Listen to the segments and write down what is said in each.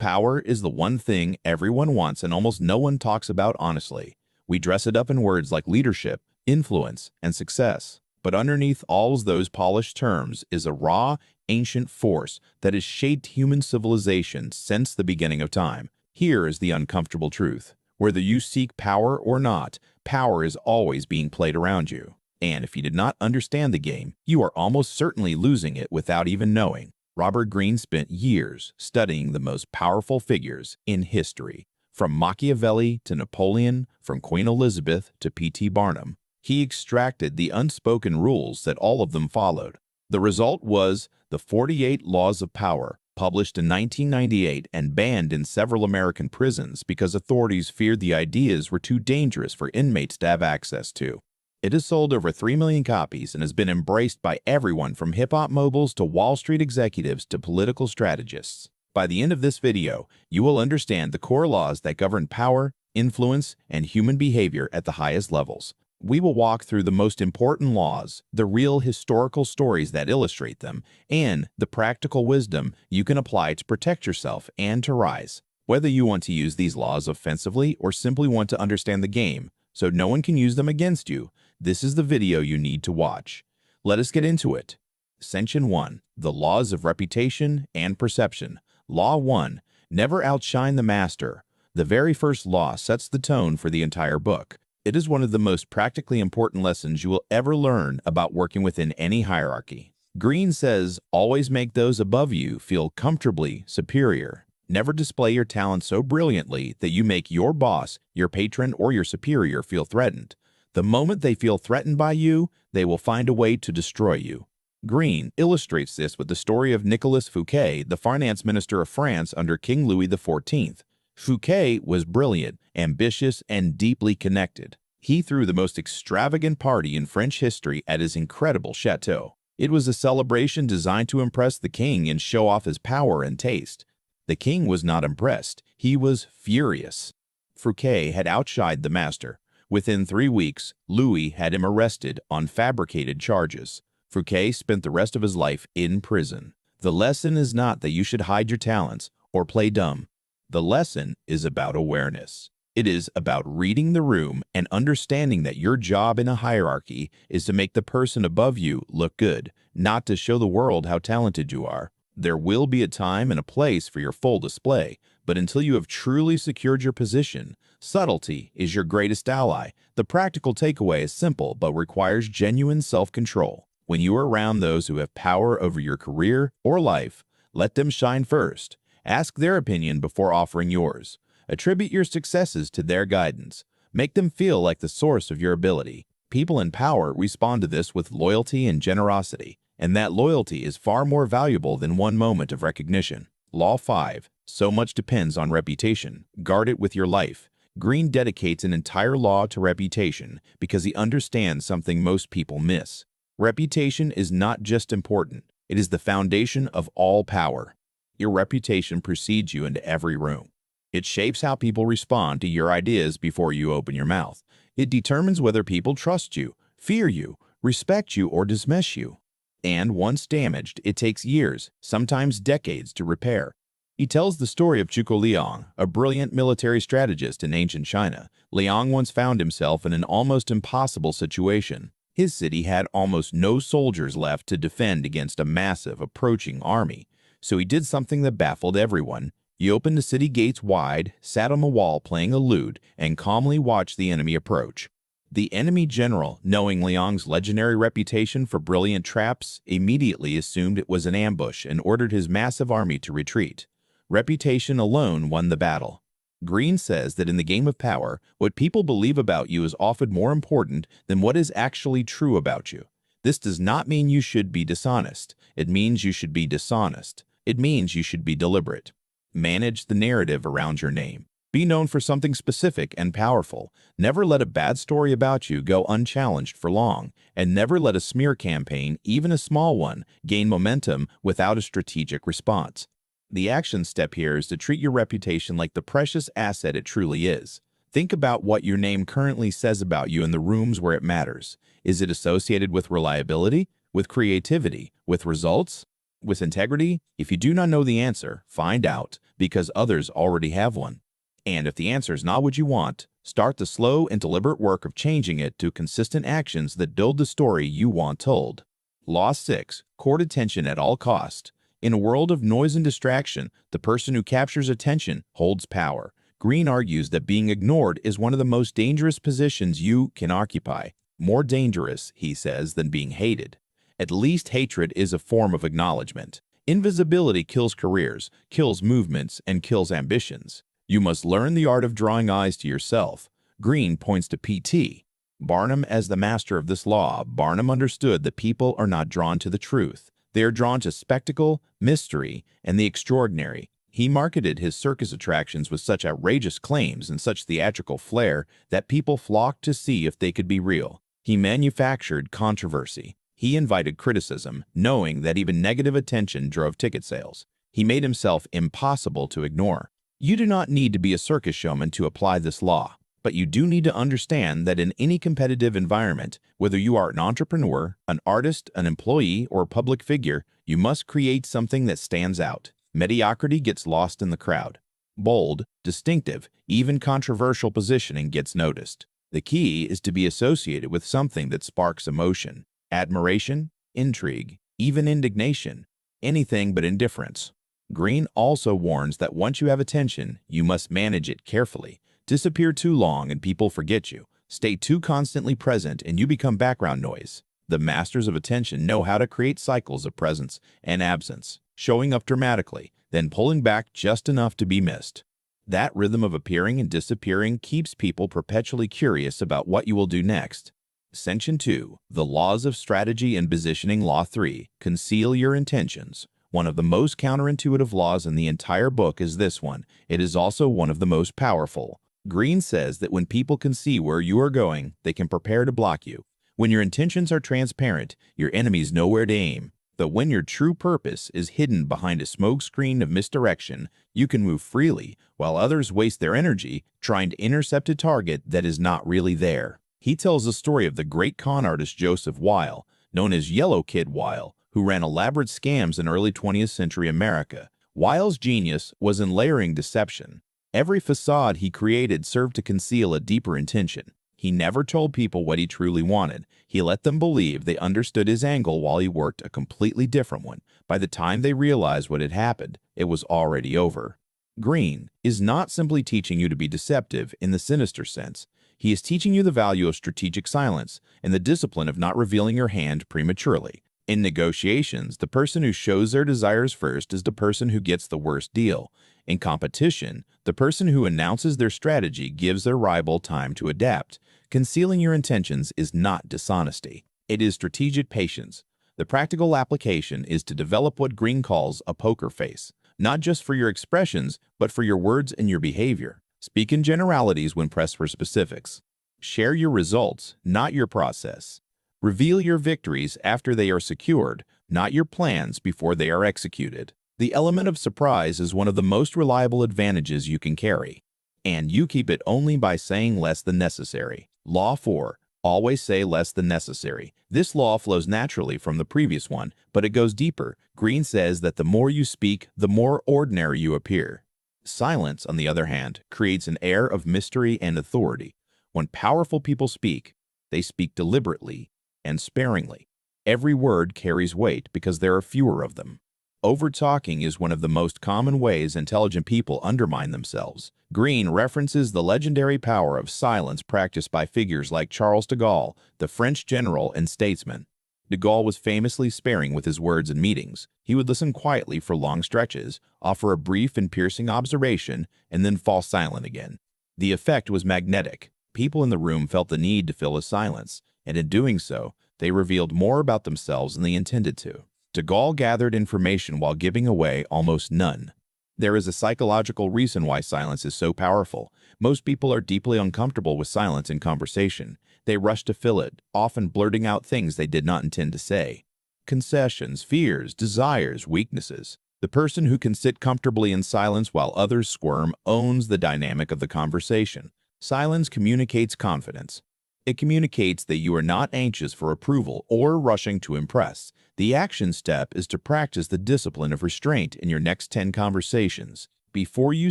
Power is the one thing everyone wants and almost no one talks about honestly. We dress it up in words like leadership, influence, and success. But underneath all those polished terms is a raw, ancient force that has shaped human civilization since the beginning of time. Here is the uncomfortable truth. Whether you seek power or not, power is always being played around you. And if you did not understand the game, you are almost certainly losing it without even knowing. Robert Greene spent years studying the most powerful figures in history. From Machiavelli to Napoleon, from Queen Elizabeth to P.T. Barnum, he extracted the unspoken rules that all of them followed. The result was the 48 Laws of Power, published in 1998 and banned in several American prisons because authorities feared the ideas were too dangerous for inmates to have access to. It has sold over 3 million copies and has been embraced by everyone from hip-hop moguls to Wall Street executives to political strategists. By the end of this video, you will understand the core laws that govern power, influence, and human behavior at the highest levels. We will walk through the most important laws, the real historical stories that illustrate them, and the practical wisdom you can apply to protect yourself and to rise. Whether you want to use these laws offensively or simply want to understand the game so no one can use them against you, this is the video you need to watch. Let us get into it. Section 1. The Laws of Reputation and Perception. Law 1. Never outshine the master. The very first law sets the tone for the entire book. It is one of the most practically important lessons you will ever learn about working within any hierarchy. Greene says, always make those above you feel comfortably superior. Never display your talent so brilliantly that you make your boss, your patron, or your superior feel threatened. The moment they feel threatened by you, they will find a way to destroy you. Greene illustrates this with the story of Nicolas Fouquet, the finance minister of France under King Louis XIV. Fouquet was brilliant, ambitious, and deeply connected. He threw the most extravagant party in French history at his incredible chateau. It was a celebration designed to impress the king and show off his power and taste. The king was not impressed. He was furious. Fouquet had outshined the master. Within 3 weeks, Louis had him arrested on fabricated charges. Fouquet spent the rest of his life in prison. The lesson is not that you should hide your talents or play dumb. The lesson is about awareness. It is about reading the room and understanding that your job in a hierarchy is to make the person above you look good, not to show the world how talented you are. There will be a time and a place for your full display, but until you have truly secured your position, subtlety is your greatest ally. The practical takeaway is simple but requires genuine self-control. When you are around those who have power over your career or life, let them shine first. Ask their opinion before offering yours. Attribute your successes to their guidance. Make them feel like the source of your ability. People in power respond to this with loyalty and generosity, and that loyalty is far more valuable than one moment of recognition. Law 5. So much depends on reputation. Guard it with your life. Greene dedicates an entire law to reputation because he understands something most people miss. Reputation is not just important, it is the foundation of all power. Your reputation precedes you into every room. It shapes how people respond to your ideas before you open your mouth. It determines whether people trust you, fear you, respect you, or dismiss you. And once damaged, it takes years, sometimes decades, to repair. He tells the story of Zhuge Liang, a brilliant military strategist in ancient China. Liang once found himself in an almost impossible situation. His city had almost no soldiers left to defend against a massive, approaching army. So he did something that baffled everyone. He opened the city gates wide, sat on the wall playing a lute, and calmly watched the enemy approach. The enemy general, knowing Liang's legendary reputation for brilliant traps, immediately assumed it was an ambush and ordered his massive army to retreat. Reputation alone won the battle. Greene says that in the game of power, what people believe about you is often more important than what is actually true about you. This does not mean you should be dishonest. It means you should be dishonest. It means you should be deliberate. Manage the narrative around your name. Be known for something specific and powerful. Never let a bad story about you go unchallenged for long, and never let a smear campaign, even a small one, gain momentum without a strategic response. The action step here is to treat your reputation like the precious asset it truly is. Think about what your name currently says about you in the rooms where it matters. Is it associated with reliability, with creativity, with results? With integrity, if you do not know the answer, find out, because others already have one. And if the answer is not what you want, start the slow and deliberate work of changing it to consistent actions that build the story you want told. Law 6. Court attention at all cost. In a world of noise and distraction, the person who captures attention holds power. Greene argues that being ignored is one of the most dangerous positions you can occupy. More dangerous, he says, than being hated. At least hatred is a form of acknowledgement. Invisibility kills careers, kills movements, and kills ambitions. You must learn the art of drawing eyes to yourself. Greene points to P.T. Barnum as the master of this law. Barnum understood that people are not drawn to the truth. They are drawn to spectacle, mystery, and the extraordinary. He marketed his circus attractions with such outrageous claims and such theatrical flair that people flocked to see if they could be real. He manufactured controversy. He invited criticism, knowing that even negative attention drove ticket sales. He made himself impossible to ignore. You do not need to be a circus showman to apply this law, but you do need to understand that in any competitive environment, whether you are an entrepreneur, an artist, an employee, or a public figure, you must create something that stands out. Mediocrity gets lost in the crowd. Bold, distinctive, even controversial positioning gets noticed. The key is to be associated with something that sparks emotion. Admiration, intrigue, even indignation, anything but indifference. Greene also warns that once you have attention, you must manage it carefully. Disappear too long and people forget you. Stay too constantly present and you become background noise. The masters of attention know how to create cycles of presence and absence, showing up dramatically, then pulling back just enough to be missed. That rhythm of appearing and disappearing keeps people perpetually curious about what you will do next. Section 2. The Laws of Strategy and Positioning. Law 3. Conceal your intentions. One of the most counterintuitive laws in the entire book is this one. It is also one of the most powerful. Greene says that when people can see where you are going, they can prepare to block you. When your intentions are transparent, your enemies know where to aim. But when your true purpose is hidden behind a smokescreen of misdirection, you can move freely, while others waste their energy trying to intercept a target that is not really there. He tells the story of the great con artist Joseph Weil, known as Yellow Kid Weil, who ran elaborate scams in early 20th century America. Weil's genius was in layering deception. Every facade he created served to conceal a deeper intention. He never told people what he truly wanted. He let them believe they understood his angle while he worked a completely different one. By the time they realized what had happened, it was already over. Greene is not simply teaching you to be deceptive in the sinister sense. He is teaching you the value of strategic silence and the discipline of not revealing your hand prematurely. In negotiations, the person who shows their desires first is the person who gets the worst deal. In competition, the person who announces their strategy gives their rival time to adapt. Concealing your intentions is not dishonesty. It is strategic patience. The practical application is to develop what Greene calls a poker face, not just for your expressions, but for your words and your behavior. Speak in generalities when pressed for specifics. Share your results, not your process. Reveal your victories after they are secured, not your plans before they are executed. The element of surprise is one of the most reliable advantages you can carry, and you keep it only by saying less than necessary. Law 4. Always say less than necessary. This law flows naturally from the previous one, but it goes deeper. Greene says that the more you speak, the more ordinary you appear. Silence, on the other hand, creates an air of mystery and authority. When powerful people speak, they speak deliberately and sparingly. Every word carries weight because there are fewer of them. Over-talking is one of the most common ways intelligent people undermine themselves. Greene references the legendary power of silence practiced by figures like Charles de Gaulle, the French general and statesman. De Gaulle was famously sparing with his words in meetings. He would listen quietly for long stretches, offer a brief and piercing observation, and then fall silent again. The effect was magnetic. People in the room felt the need to fill his silence, and in doing so, they revealed more about themselves than they intended to. De Gaulle gathered information while giving away almost none. There is a psychological reason why silence is so powerful. Most people are deeply uncomfortable with silence in conversation. They rush to fill it, often blurting out things they did not intend to say. Concessions, fears, desires, weaknesses. The person who can sit comfortably in silence while others squirm owns the dynamic of the conversation. Silence communicates confidence. It communicates that you are not anxious for approval or rushing to impress. The action step is to practice the discipline of restraint in your next 10 conversations. Before you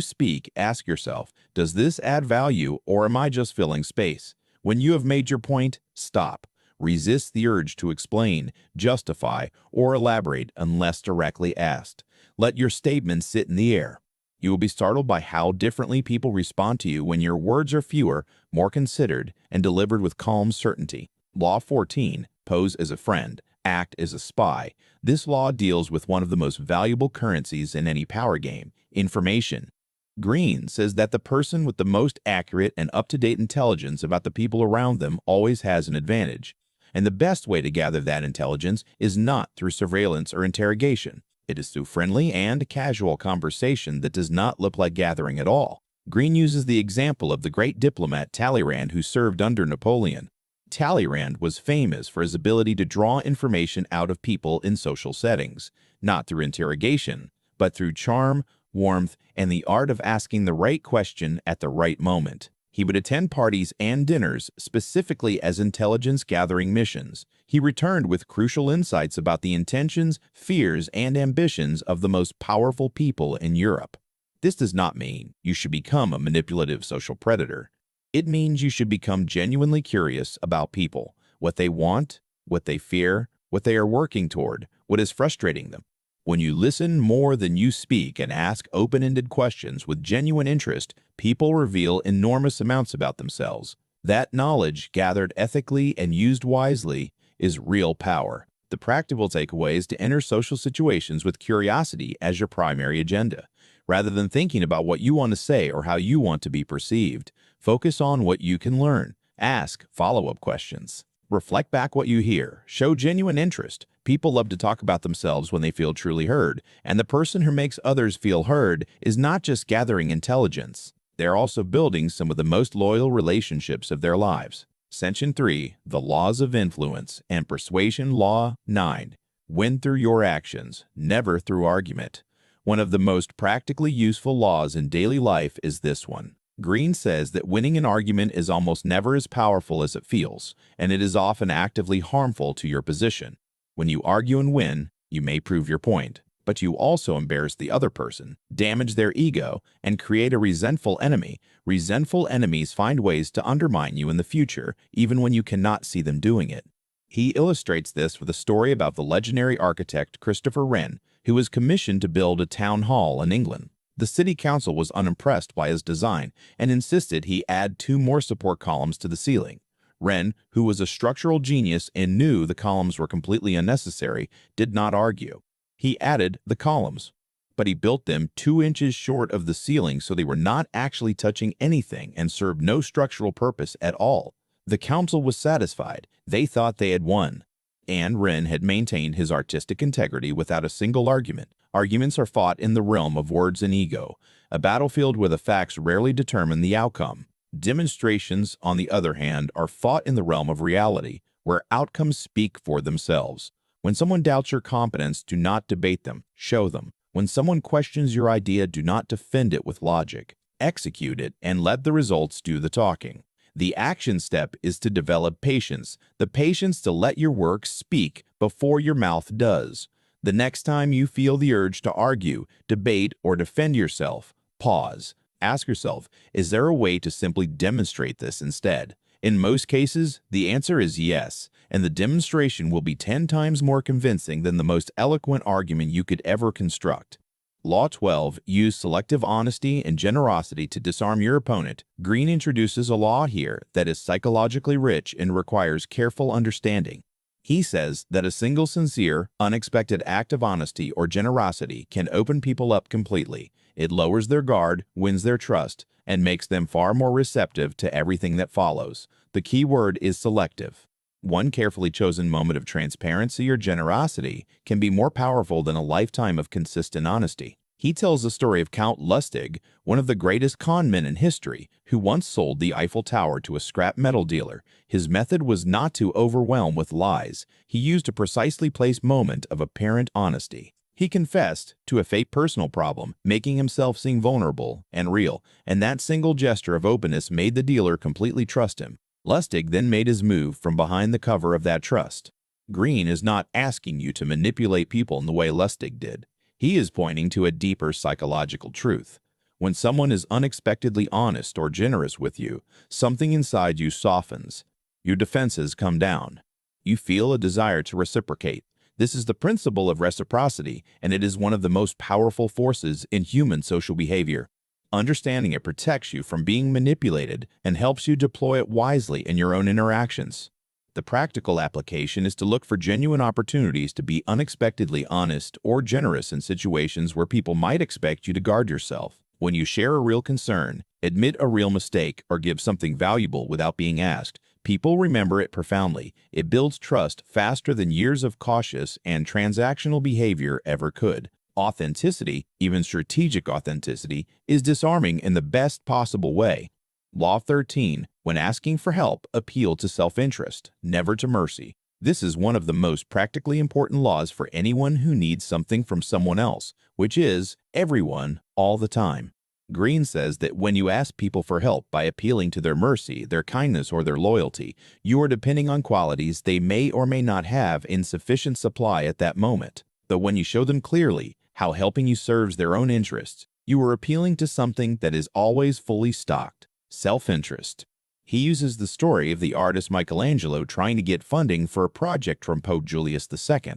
speak, ask yourself, does this add value or am I just filling space? When you have made your point, stop. Resist the urge to explain, justify, or elaborate unless directly asked. Let your statements sit in the air. You will be startled by how differently people respond to you when your words are fewer, more considered, and delivered with calm certainty. Law 14, pose as a friend, act as a spy. This law deals with one of the most valuable currencies in any power game, information. Greene says that the person with the most accurate and up-to-date intelligence about the people around them always has an advantage. And the best way to gather that intelligence is not through surveillance or interrogation. It is through friendly and casual conversation that does not look like gathering at all. Greene uses the example of the great diplomat Talleyrand who served under Napoleon. Talleyrand was famous for his ability to draw information out of people in social settings, not through interrogation, but through charm, warmth, and the art of asking the right question at the right moment. He would attend parties and dinners specifically as intelligence-gathering missions. He returned with crucial insights about the intentions, fears, and ambitions of the most powerful people in Europe. This does not mean you should become a manipulative social predator. It means you should become genuinely curious about people, what they want, what they fear, what they are working toward, what is frustrating them. When you listen more than you speak and ask open-ended questions with genuine interest, people reveal enormous amounts about themselves. That knowledge, gathered ethically and used wisely, is real power. The practical takeaway is to enter social situations with curiosity as your primary agenda. Rather than thinking about what you want to say or how you want to be perceived, focus on what you can learn. Ask follow-up questions. Reflect back what you hear. Show genuine interest. People love to talk about themselves when they feel truly heard, and the person who makes others feel heard is not just gathering intelligence. They're also building some of the most loyal relationships of their lives. Section 3, The Laws of Influence and Persuasion Law 9. Win through your actions, never through argument. One of the most practically useful laws in daily life is this one. Greene says that winning an argument is almost never as powerful as it feels, and it is often actively harmful to your position. When you argue and win, you may prove your point, but you also embarrass the other person, damage their ego, and create a resentful enemy. Resentful enemies find ways to undermine you in the future, even when you cannot see them doing it. He illustrates this with a story about the legendary architect Christopher Wren, who was commissioned to build a town hall in England. The city council was unimpressed by his design and insisted he add 2 more support columns to the ceiling. Wren, who was a structural genius and knew the columns were completely unnecessary, did not argue. He added the columns, but he built them 2 inches short of the ceiling so they were not actually touching anything and served no structural purpose at all. The council was satisfied. They thought they had won. And Wren had maintained his artistic integrity without a single argument. Arguments are fought in the realm of words and ego, a battlefield where the facts rarely determine the outcome. Demonstrations, on the other hand, are fought in the realm of reality, where outcomes speak for themselves. When someone doubts your competence, do not debate them, show them. When someone questions your idea, do not defend it with logic. Execute it and let the results do the talking. The action step is to develop patience, the patience to let your work speak before your mouth does. The next time you feel the urge to argue, debate, or defend yourself, pause. Ask yourself, is there a way to simply demonstrate this instead? In most cases, the answer is yes, and the demonstration will be 10 times more convincing than the most eloquent argument you could ever construct. Law 12, use selective honesty and generosity to disarm your opponent. Greene introduces a law here that is psychologically rich and requires careful understanding. He says that a single sincere, unexpected act of honesty or generosity can open people up completely. It lowers their guard, wins their trust, and makes them far more receptive to everything that follows. The key word is selective. One carefully chosen moment of transparency or generosity can be more powerful than a lifetime of consistent honesty. He tells the story of Count Lustig, one of the greatest con men in history, who once sold the Eiffel Tower to a scrap metal dealer. His method was not to overwhelm with lies. He used a precisely placed moment of apparent honesty. He confessed to a fake personal problem, making himself seem vulnerable and real, and that single gesture of openness made the dealer completely trust him. Lustig then made his move from behind the cover of that trust. Greene is not asking you to manipulate people in the way Lustig did. He is pointing to a deeper psychological truth. When someone is unexpectedly honest or generous with you, something inside you softens. Your defenses come down. You feel a desire to reciprocate. This is the principle of reciprocity, and it is one of the most powerful forces in human social behavior. Understanding it protects you from being manipulated and helps you deploy it wisely in your own interactions. The practical application is to look for genuine opportunities to be unexpectedly honest or generous in situations where people might expect you to guard yourself. When you share a real concern, admit a real mistake, or give something valuable without being asked, people remember it profoundly. It builds trust faster than years of cautious and transactional behavior ever could. Authenticity, even strategic authenticity, is disarming in the best possible way. Law 13. When asking for help, appeal to self-interest, never to mercy. This is one of the most practically important laws for anyone who needs something from someone else, which is everyone, all the time. Greene says that when you ask people for help by appealing to their mercy, their kindness, or their loyalty, you are depending on qualities they may or may not have in sufficient supply at that moment. Though when you show them clearly how helping you serves their own interests, you are appealing to something that is always fully stocked: self-interest. He uses the story of the artist Michelangelo trying to get funding for a project from Pope Julius II.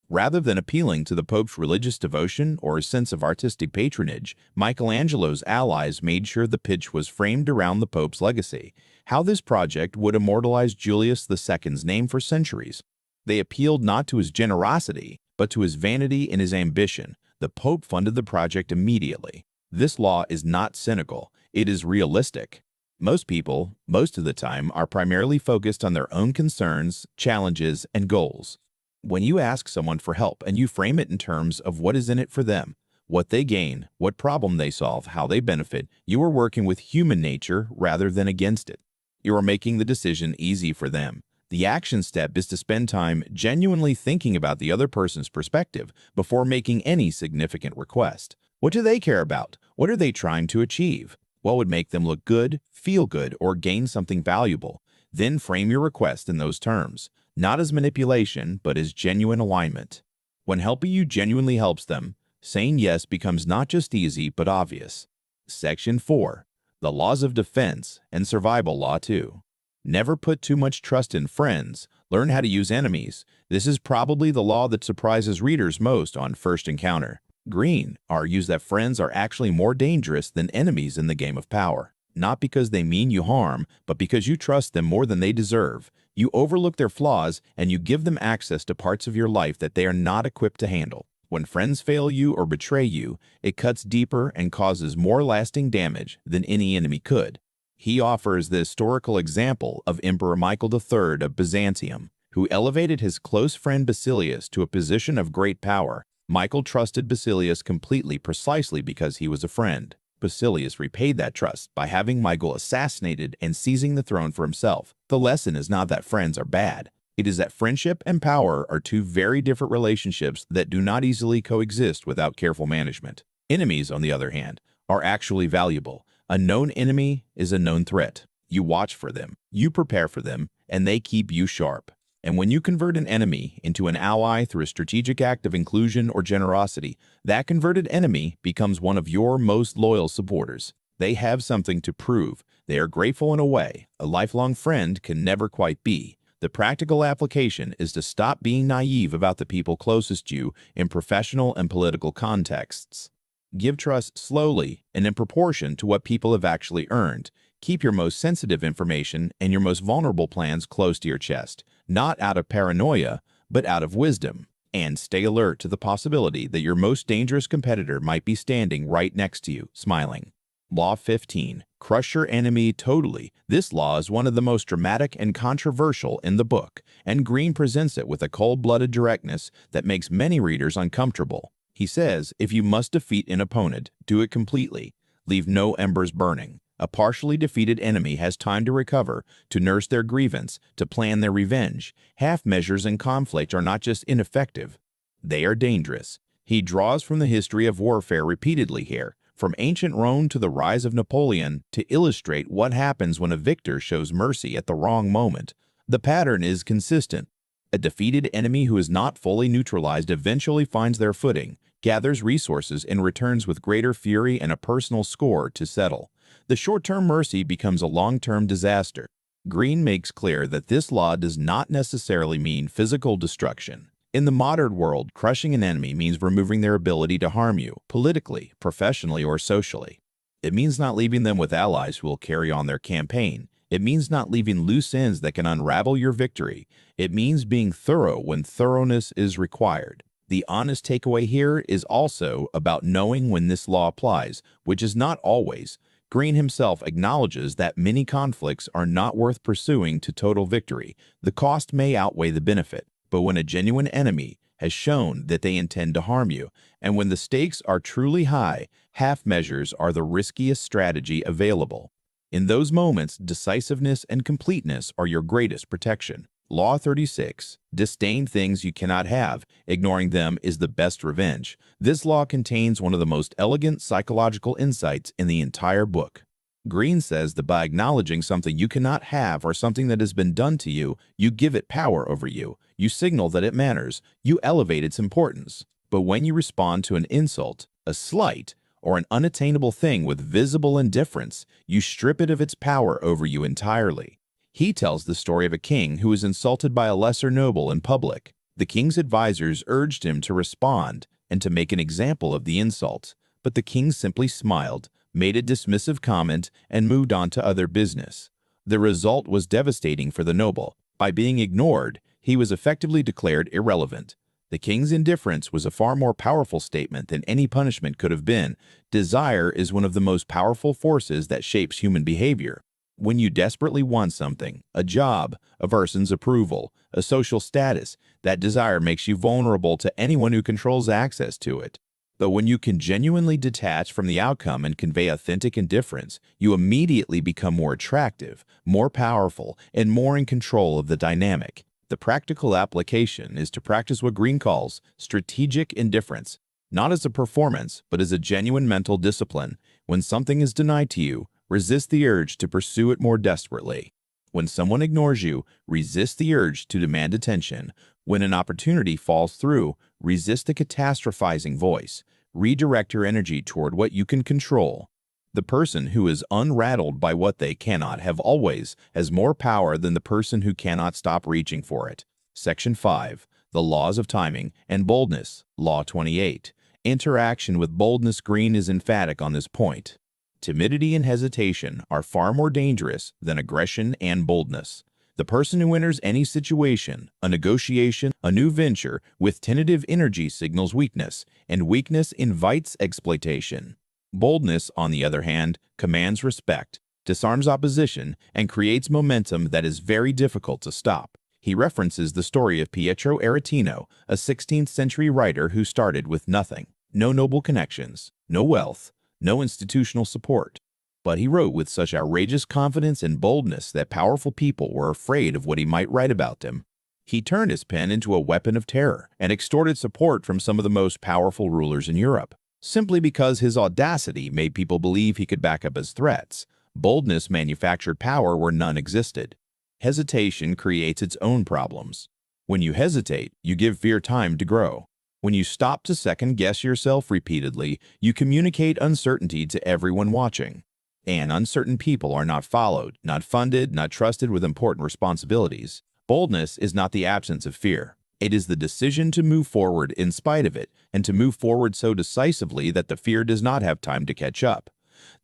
Rather than appealing to the Pope's religious devotion or a sense of artistic patronage, Michelangelo's allies made sure the pitch was framed around the Pope's legacy, how this project would immortalize Julius II's name for centuries. They appealed not to his generosity, but to his vanity and his ambition. The Pope funded the project immediately. This law is not cynical, it is realistic. Most people, most of the time, are primarily focused on their own concerns, challenges, and goals. When you ask someone for help and you frame it in terms of what is in it for them, what they gain, what problem they solve, how they benefit, you are working with human nature rather than against it. You are making the decision easy for them. The action step is to spend time genuinely thinking about the other person's perspective before making any significant request. What do they care about? What are they trying to achieve? What would make them look good, feel good, or gain something valuable? Then frame your request in those terms, not as manipulation, but as genuine alignment. When helping you genuinely helps them, saying yes becomes not just easy, but obvious. Section 4. The Laws of Defense and Survival Law 2. Never put too much trust in friends. Learn how to use enemies. This is probably the law that surprises readers most on first encounter. Greene argues that friends are actually more dangerous than enemies in the game of power, not because they mean you harm, but because you trust them more than they deserve. You overlook their flaws and you give them access to parts of your life that they are not equipped to handle. When friends fail you or betray you, it cuts deeper and causes more lasting damage than any enemy could. He offers the historical example of Emperor Michael III of Byzantium, who elevated his close friend Basilius to a position of great power. Michael trusted Basilius completely precisely because he was a friend. Basilius repaid that trust by having Michael assassinated and seizing the throne for himself. The lesson is not that friends are bad. It is that friendship and power are two very different relationships that do not easily coexist without careful management. Enemies, on the other hand, are actually valuable. A known enemy is a known threat. You watch for them, you prepare for them, and they keep you sharp. And when you convert an enemy into an ally through a strategic act of inclusion or generosity, that converted enemy becomes one of your most loyal supporters. They have something to prove. They are grateful in a way a lifelong friend can never quite be. The practical application is to stop being naive about the people closest to you in professional and political contexts. Give trust slowly and in proportion to what people have actually earned. Keep your most sensitive information and your most vulnerable plans close to your chest, not out of paranoia, but out of wisdom. And stay alert to the possibility that your most dangerous competitor might be standing right next to you, smiling. Law 15. Crush your enemy totally. This law is one of the most dramatic and controversial in the book, and Greene presents it with a cold-blooded directness that makes many readers uncomfortable. He says, if you must defeat an opponent, do it completely. Leave no embers burning. A partially defeated enemy has time to recover, to nurse their grievance, to plan their revenge. Half measures in conflict are not just ineffective, they are dangerous. He draws from the history of warfare repeatedly here, From ancient Rome to the rise of Napoleon, to illustrate what happens when a victor shows mercy at the wrong moment. The pattern is consistent. A defeated enemy who is not fully neutralized eventually finds their footing, gathers resources, and returns with greater fury and a personal score to settle. The short-term mercy becomes a long-term disaster. Greene makes clear that this law does not necessarily mean physical destruction. In the modern world, crushing an enemy means removing their ability to harm you, politically, professionally, or socially. It means not leaving them with allies who will carry on their campaign. It means not leaving loose ends that can unravel your victory. It means being thorough when thoroughness is required. The honest takeaway here is also about knowing when this law applies, which is not always. Greene himself acknowledges that many conflicts are not worth pursuing to total victory. The cost may outweigh the benefit. But when a genuine enemy has shown that they intend to harm you, and when the stakes are truly high, half measures are the riskiest strategy available. In those moments, decisiveness and completeness are your greatest protection. Law 36. Disdain things you cannot have. Ignoring them is the best revenge. This law contains one of the most elegant psychological insights in the entire book. Greene says that by acknowledging something you cannot have or something that has been done to you, you give it power over you. You signal that it matters. You elevate its importance. But when you respond to an insult, a slight, or an unattainable thing with visible indifference, you strip it of its power over you entirely. He tells the story of a king who was insulted by a lesser noble in public. The king's advisors urged him to respond and to make an example of the insult, but the king simply smiled, made a dismissive comment, and moved on to other business. The result was devastating for the noble. By being ignored, he was effectively declared irrelevant. The king's indifference was a far more powerful statement than any punishment could have been. Desire is one of the most powerful forces that shapes human behavior. When you desperately want something, a job, a person's approval, a social status, that desire makes you vulnerable to anyone who controls access to it. But when you can genuinely detach from the outcome and convey authentic indifference, you immediately become more attractive, more powerful, and more in control of the dynamic. The practical application is to practice what Greene calls strategic indifference, not as a performance, but as a genuine mental discipline. When something is denied to you, resist the urge to pursue it more desperately. When someone ignores you, resist the urge to demand attention. When an opportunity falls through, resist the catastrophizing voice. Redirect your energy toward what you can control. The person who is unrattled by what they cannot have always has more power than the person who cannot stop reaching for it. Section 5. The Laws of Timing and Boldness. Law 28. Interaction with boldness. Greene is emphatic on this point. Timidity and hesitation are far more dangerous than aggression and boldness. The person who enters any situation, a negotiation, a new venture, with tentative energy signals weakness, and weakness invites exploitation. Boldness, on the other hand, commands respect, disarms opposition, and creates momentum that is very difficult to stop. He references the story of Pietro Aretino, a 16th century writer who started with nothing, no noble connections, no wealth, no institutional support. But he wrote with such outrageous confidence and boldness that powerful people were afraid of what he might write about them. He turned his pen into a weapon of terror and extorted support from some of the most powerful rulers in Europe, simply because his audacity made people believe he could back up his threats. Boldness manufactured power where none existed. Hesitation creates its own problems. When you hesitate, you give fear time to grow. When you stop to second-guess yourself repeatedly, you communicate uncertainty to everyone watching. And uncertain people are not followed, not funded, not trusted with important responsibilities. Boldness is not the absence of fear. It is the decision to move forward in spite of it, and to move forward so decisively that the fear does not have time to catch up.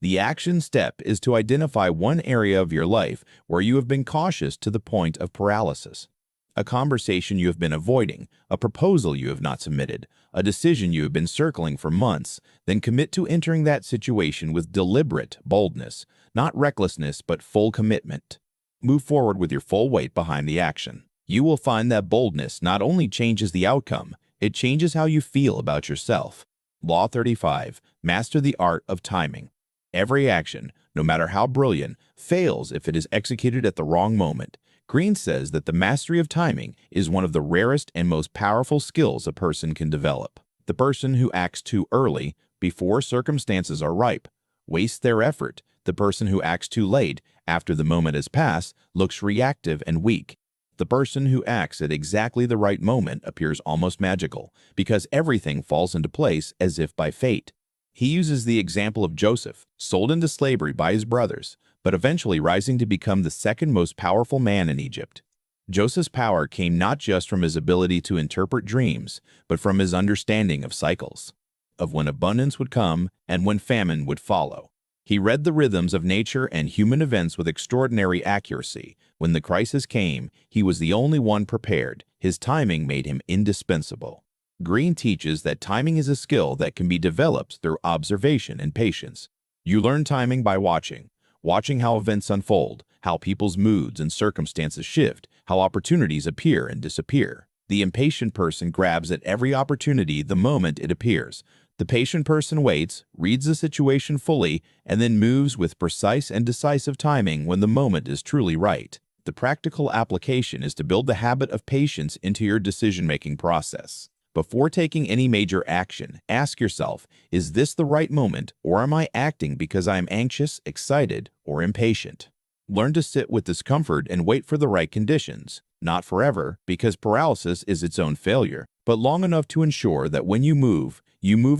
The action step is to identify one area of your life where you have been cautious to the point of paralysis. A conversation you have been avoiding, a proposal you have not submitted, a decision you have been circling for months. Then commit to entering that situation with deliberate boldness, not recklessness but full commitment. Move forward with your full weight behind the action. You will find that boldness not only changes the outcome, it changes how you feel about yourself. Law 35. Master the art of timing. Every action, no matter how brilliant, fails if it is executed at the wrong moment. Greene says that the mastery of timing is one of the rarest and most powerful skills a person can develop. The person who acts too early before circumstances are ripe, wastes their effort. The person who acts too late, after the moment has passed, looks reactive and weak. The person who acts at exactly the right moment appears almost magical, because everything falls into place as if by fate. He uses the example of Joseph, sold into slavery by his brothers, but eventually rising to become the second most powerful man in Egypt. Joseph's power came not just from his ability to interpret dreams, but from his understanding of cycles, of when abundance would come and when famine would follow. He read the rhythms of nature and human events with extraordinary accuracy. When the crisis came, he was the only one prepared. His timing made him indispensable. Greene teaches that timing is a skill that can be developed through observation and patience. You learn timing by watching how events unfold, how people's moods and circumstances shift, how opportunities appear and disappear. The impatient person grabs at every opportunity the moment it appears. The patient person waits, reads the situation fully, and then moves with precise and decisive timing when the moment is truly right. The practical application is to build the habit of patience into your decision-making process. Before taking any major action, ask yourself, is this the right moment, or am I acting because I am anxious, excited, or impatient? Learn to sit with discomfort and wait for the right conditions. Not forever, because paralysis is its own failure, but long enough to ensure that when you move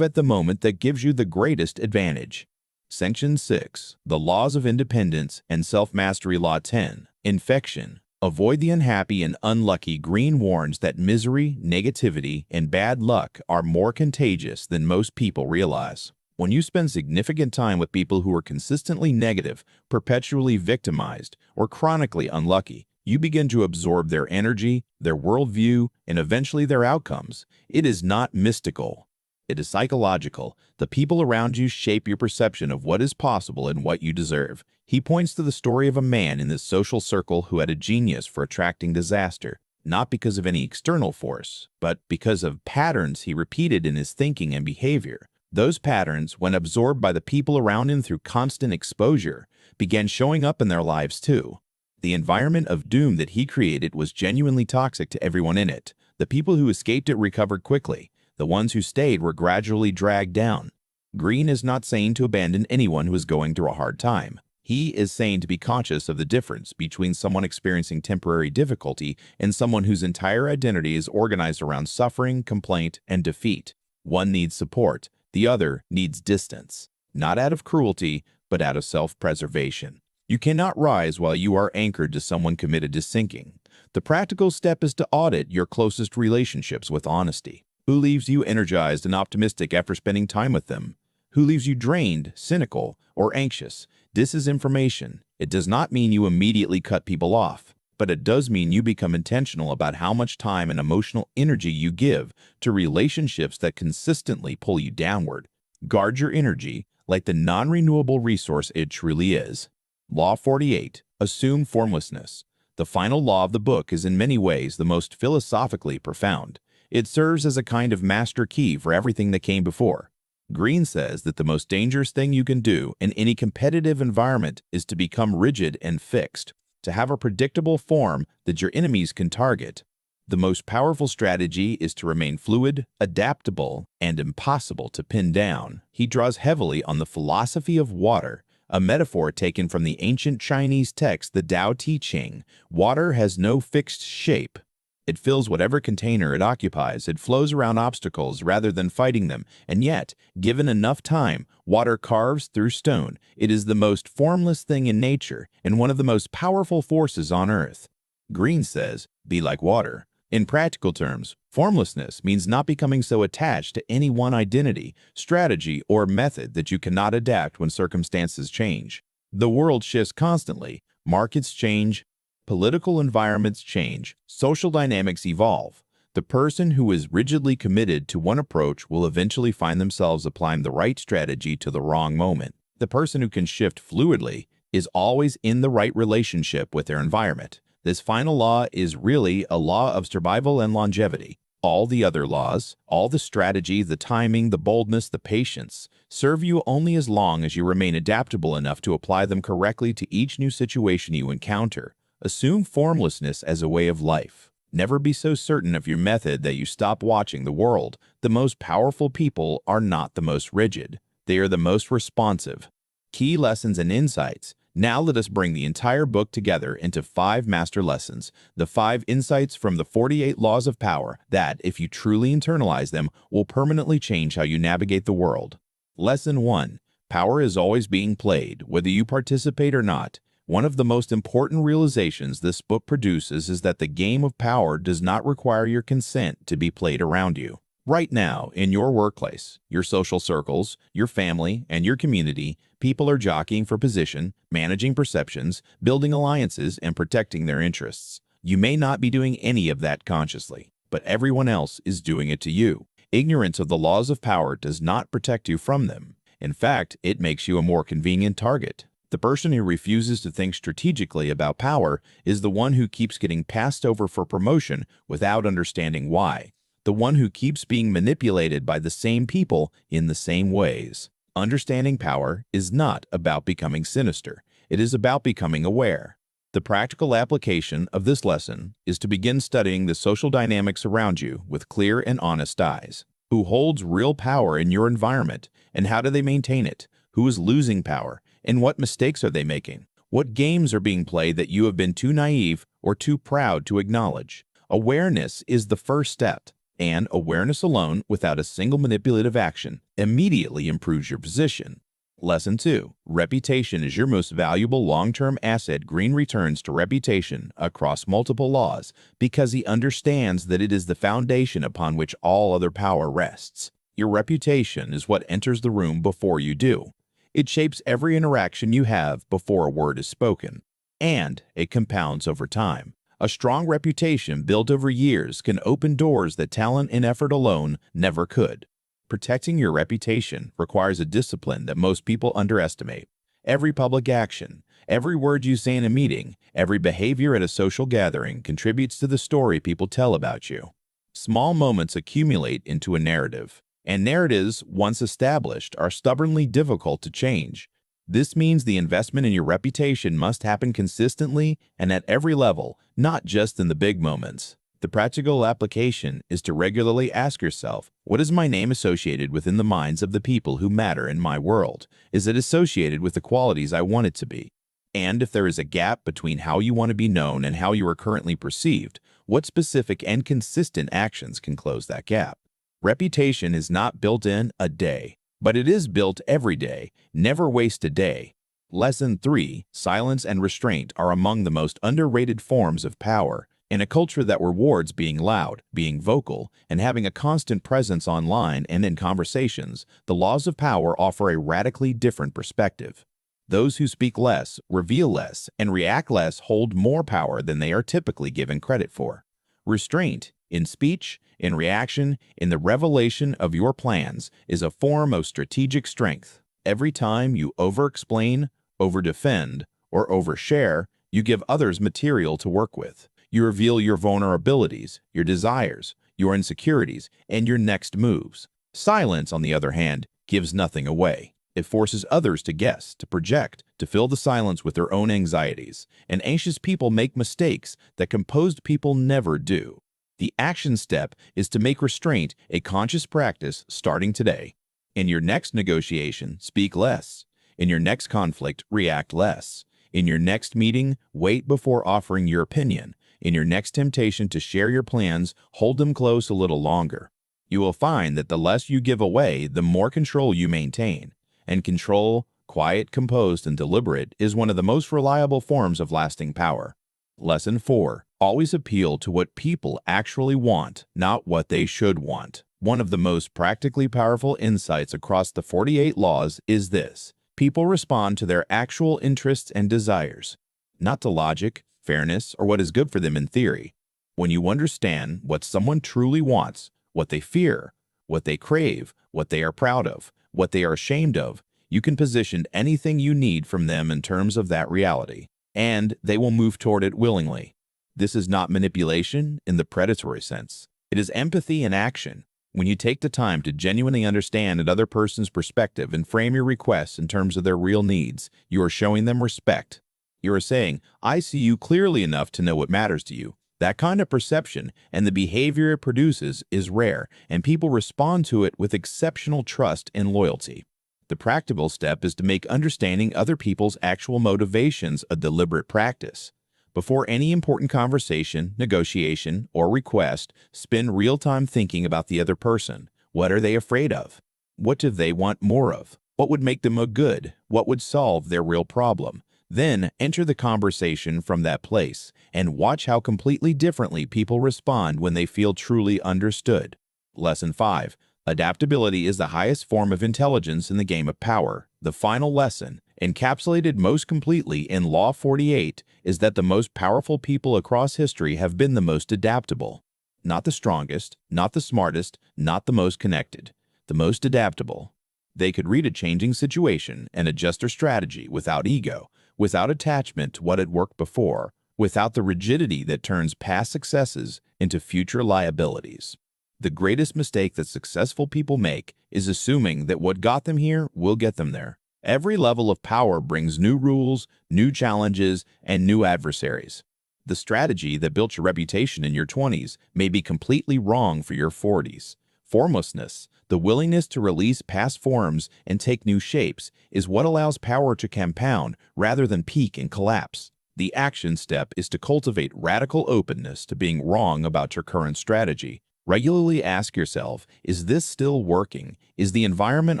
at the moment that gives you the greatest advantage. Section 6. The Laws of Independence and Self-Mastery. Law 10. Infection. Avoid the unhappy and unlucky. Greene warns that misery, negativity, and bad luck are more contagious than most people realize. When you spend significant time with people who are consistently negative, perpetually victimized, or chronically unlucky, you begin to absorb their energy, their worldview, and eventually their outcomes. It is not mystical. It is psychological. The people around you shape your perception of what is possible and what you deserve. He points to the story of a man in this social circle who had a genius for attracting disaster, not because of any external force, but because of patterns he repeated in his thinking and behavior. Those patterns, when absorbed by the people around him through constant exposure, began showing up in their lives too. The environment of doom that he created was genuinely toxic to everyone in it. The people who escaped it recovered quickly. The ones who stayed were gradually dragged down. Greene is not saying to abandon anyone who is going through a hard time. He is saying to be conscious of the difference between someone experiencing temporary difficulty and someone whose entire identity is organized around suffering, complaint, and defeat. One needs support. The other needs distance, not out of cruelty, but out of self-preservation. You cannot rise while you are anchored to someone committed to sinking. The practical step is to audit your closest relationships with honesty. Who leaves you energized and optimistic after spending time with them? Who leaves you drained, cynical, or anxious? This is information. It does not mean you immediately cut people off, but it does mean you become intentional about how much time and emotional energy you give to relationships that consistently pull you downward. Guard your energy like the non-renewable resource it truly is. Law 48. Assume formlessness. The final law of the book is in many ways the most philosophically profound. It serves as a kind of master key for everything that came before. Greene says that the most dangerous thing you can do in any competitive environment is to become rigid and fixed, to have a predictable form that your enemies can target. The most powerful strategy is to remain fluid, adaptable, and impossible to pin down. He draws heavily on the philosophy of water, a metaphor taken from the ancient Chinese text, the Tao Te Ching. Water has no fixed shape. It fills whatever container it occupies. It flows around obstacles rather than fighting them. And yet, given enough time, water carves through stone. It is the most formless thing in nature and one of the most powerful forces on earth. Greene says, be like water. In practical terms, formlessness means not becoming so attached to any one identity, strategy, or method that you cannot adapt when circumstances change. The world shifts constantly. Markets change. Political environments change, social dynamics evolve. The person who is rigidly committed to one approach will eventually find themselves applying the right strategy to the wrong moment. The person who can shift fluidly is always in the right relationship with their environment. This final law is really a law of survival and longevity. All the other laws, all the strategy, the timing, the boldness, the patience, serve you only as long as you remain adaptable enough to apply them correctly to each new situation you encounter. Assume formlessness as a way of life. Never be so certain of your method that you stop watching the world. The most powerful people are not the most rigid. They are the most responsive. Key lessons and insights. Now let us bring the entire book together into 5 master lessons, the 5 insights from the 48 laws of power that, if you truly internalize them, will permanently change how you navigate the world. Lesson 1. Power is always being played, whether you participate or not. One of the most important realizations this book produces is that the game of power does not require your consent to be played around you. Right now, in your workplace, your social circles, your family, and your community, people are jockeying for position, managing perceptions, building alliances, and protecting their interests. You may not be doing any of that consciously, but everyone else is doing it to you. Ignorance of the laws of power does not protect you from them. In fact, it makes you a more convenient target. The person who refuses to think strategically about power is the one who keeps getting passed over for promotion without understanding why. The one who keeps being manipulated by the same people in the same ways. Understanding power is not about becoming sinister. It is about becoming aware. The practical application of this lesson is to begin studying the social dynamics around you with clear and honest eyes. Who holds real power in your environment, and how do they maintain it? Who is losing power, and what mistakes are they making? What games are being played that you have been too naive or too proud to acknowledge? Awareness is the first step. And awareness alone, without a single manipulative action, immediately improves your position. Lesson 2. Reputation is your most valuable long-term asset. Greene returns to reputation across multiple laws because he understands that it is the foundation upon which all other power rests. Your reputation is what enters the room before you do. It shapes every interaction you have before a word is spoken, and it compounds over time. A strong reputation built over years can open doors that talent and effort alone never could. Protecting your reputation requires a discipline that most people underestimate. Every public action, every word you say in a meeting, every behavior at a social gathering contributes to the story people tell about you. Small moments accumulate into a narrative, and narratives, once established, are stubbornly difficult to change. This means the investment in your reputation must happen consistently and at every level, not just in the big moments. The practical application is to regularly ask yourself, what is my name associated with in the minds of the people who matter in my world? Is it associated with the qualities I want it to be? And if there is a gap between how you want to be known and how you are currently perceived, what specific and consistent actions can close that gap? Reputation is not built in a day, but it is built every day. Never waste a day. Lesson 3. Silence and restraint are among the most underrated forms of power. In a culture that rewards being loud, being vocal, and having a constant presence online and in conversations, the laws of power offer a radically different perspective. Those who speak less, reveal less, and react less hold more power than they are typically given credit for. Restraint, in speech, in reaction, in the revelation of your plans, is a form of strategic strength. Every time you over-explain, over-defend, or overshare, you give others material to work with. You reveal your vulnerabilities, your desires, your insecurities, and your next moves. Silence, on the other hand, gives nothing away. It forces others to guess, to project, to fill the silence with their own anxieties. And anxious people make mistakes that composed people never do. The action step is to make restraint a conscious practice starting today. In your next negotiation, speak less. In your next conflict, react less. In your next meeting, wait before offering your opinion. In your next temptation to share your plans, hold them close a little longer. You will find that the less you give away, the more control you maintain. And control, quiet, composed, and deliberate, is one of the most reliable forms of lasting power. Lesson 4. Always appeal to what people actually want, not what they should want. One of the most practically powerful insights across the 48 laws is this: people respond to their actual interests and desires, not to logic, fairness, or what is good for them in theory. When you understand what someone truly wants, what they fear, what they crave, what they are proud of, what they are ashamed of, you can position anything you need from them in terms of that reality, and they will move toward it willingly. This is not manipulation in the predatory sense. It is empathy in action. When you take the time to genuinely understand another person's perspective and frame your requests in terms of their real needs, you are showing them respect. You are saying, I see you clearly enough to know what matters to you. That kind of perception and the behavior it produces is rare, and people respond to it with exceptional trust and loyalty. The practical step is to make understanding other people's actual motivations a deliberate practice. Before any important conversation, negotiation, or request, spend real-time thinking about the other person. What are they afraid of? What do they want more of? What would make them look good? What would solve their real problem? Then enter the conversation from that place and watch how completely differently people respond when they feel truly understood. Lesson 5. Adaptability is the highest form of intelligence in the game of power. The final lesson, encapsulated most completely in Law 48, is that the most powerful people across history have been the most adaptable. Not the strongest, not the smartest, not the most connected. The most adaptable. They could read a changing situation and adjust their strategy without ego, without attachment to what had worked before, without the rigidity that turns past successes into future liabilities. The greatest mistake that successful people make is assuming that what got them here will get them there. Every level of power brings new rules, new challenges, and new adversaries. The strategy that built your reputation in your 20s may be completely wrong for your 40s. Formlessness, the willingness to release past forms and take new shapes, is what allows power to compound rather than peak and collapse. The action step is to cultivate radical openness to being wrong about your current strategy. Regularly ask yourself, is this still working? Is the environment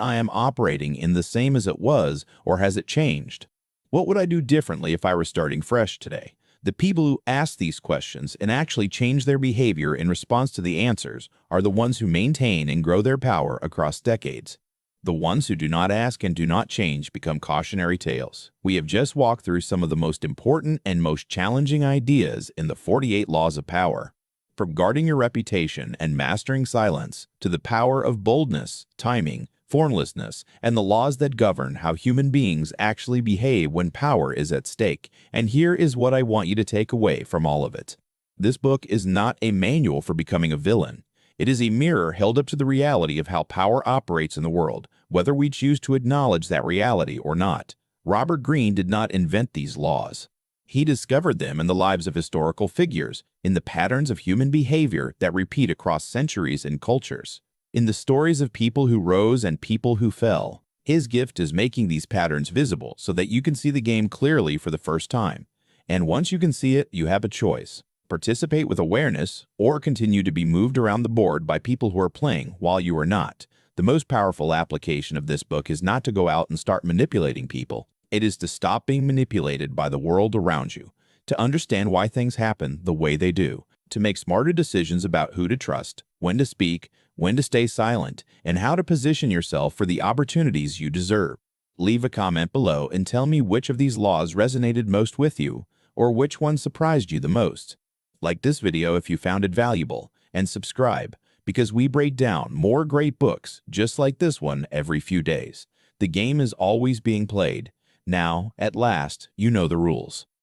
I am operating in the same as it was, or has it changed? What would I do differently if I were starting fresh today? The people who ask these questions and actually change their behavior in response to the answers are the ones who maintain and grow their power across decades. The ones who do not ask and do not change become cautionary tales. We have just walked through some of the most important and most challenging ideas in the 48 Laws of Power. From guarding your reputation and mastering silence to the power of boldness, timing, formlessness, and the laws that govern how human beings actually behave when power is at stake. And here is what I want you to take away from all of it. This book is not a manual for becoming a villain. It is a mirror held up to the reality of how power operates in the world, whether we choose to acknowledge that reality or not. Robert Greene did not invent these laws. He discovered them in the lives of historical figures, in the patterns of human behavior that repeat across centuries and cultures, in the stories of people who rose and people who fell. His gift is making these patterns visible so that you can see the game clearly for the first time. And once you can see it, you have a choice. Participate with awareness or continue to be moved around the board by people who are playing while you are not. The most powerful application of this book is not to go out and start manipulating people. It is to stop being manipulated by the world around you, to understand why things happen the way they do, to make smarter decisions about who to trust, when to speak, when to stay silent, and how to position yourself for the opportunities you deserve. Leave a comment below and tell me which of these laws resonated most with you, or which one surprised you the most. Like this video if you found it valuable, and subscribe, because we break down more great books just like this one every few days. The game is always being played. Now, at last, you know the rules.